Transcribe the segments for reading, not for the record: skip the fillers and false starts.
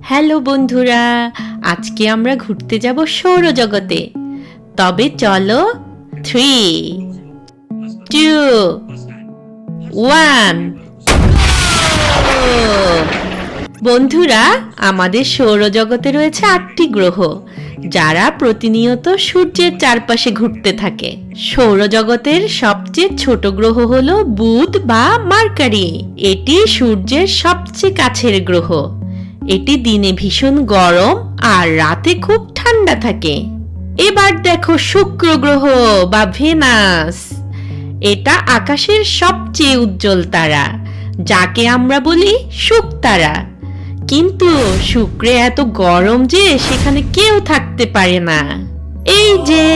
Hello বন্ধুরা, আজকে আমরা ঘুরতে যাব সৌরজগতে। তবে চলো 3, 2, 1 বন্ধুরা, আমাদের সৌরজগতে রয়েছে 8টি গ্রহ, যারা প্রতিনিয়ত সূর্যের চারপাশে ঘুরতে থাকে। সৌরজগতের সবচেয়ে ছোট গ্রহ হলো বুধ বা মার্কারি। এটি সূর্যের সবচেয়ে কাছের গ্রহ। এটি দিনে ভীষণ গরম আর রাতে খুব ঠান্ডা থাকে। এবার দেখো শুক্র গ্রহ বা ভেনাস। এটা আকাশের সবচেয়ে উজ্জ্বল তারা, যাকে আমরা বলি শুকতারা। কিন্তু শুক্রে এত গরম যে সেখানে কেউ থাকতে পারে না। এই যে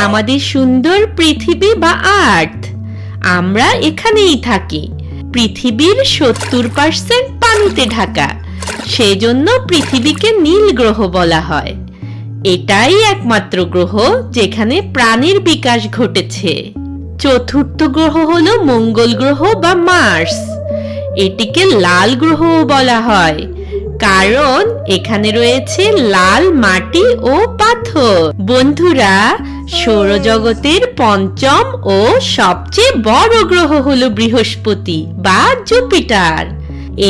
আমাদের সুন্দর পৃথিবী বা আর্থ, আমরা এখানেই থাকি। পৃথিবীর 70% পানিতে ঢাকা, সেজন্য পৃথিবীকে নীল গ্রহ বলা হয়। এটাই একমাত্র গ্রহ যেখানে প্রাণীর বিকাশ ঘটেছে। চতুর্থ গ্রহ হলো মঙ্গল গ্রহ বা মার্স। এটিকে লাল গ্রহ বলা হয়, কারণ এখানে রয়েছে লাল মাটি ও পাথর। বন্ধুরা, সৌরজগতের পঞ্চম ও সবচেয়ে বড় গ্রহ হলো বৃহস্পতি বা জুপিটার।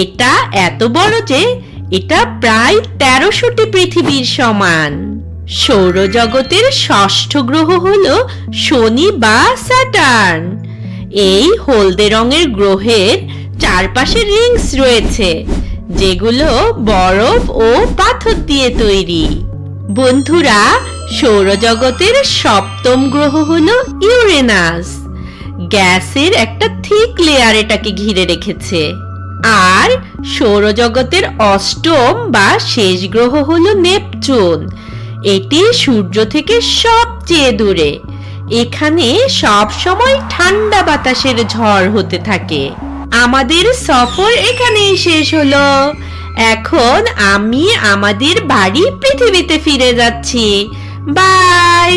এটা এত বড় যে এটা প্রায় 1300টি পৃথিবীর সমান। সৌরজগতের ষষ্ঠ গ্রহ হলো শনি বা স্যাটার্ন। এই হলদে রঙের গ্রহের চারপাশে রিংস রয়েছে, যেগুলো বরফ ও পাথর দিয়ে তৈরি। বন্ধুরা, সৌরজগতের সপ্তম গ্রহ হলো ইউরেনাস। গ্যাসের একটা থিক লেয়ার এটাকে ঘিরে রেখেছে। আর সৌরজগতের অষ্টম বা শেষ গ্রহ হলো নেপচুন। এটি সূর্য থেকে সবচেয়ে দূরে। এখানে সব সময় ঠান্ডা বাতাসের ঝড় হতে থাকে। আমাদের সফর এখানেই শেষ হলো। এখন আমি আমাদের বাড়ি পৃথিবীতে ফিরে যাচ্ছি। বাই।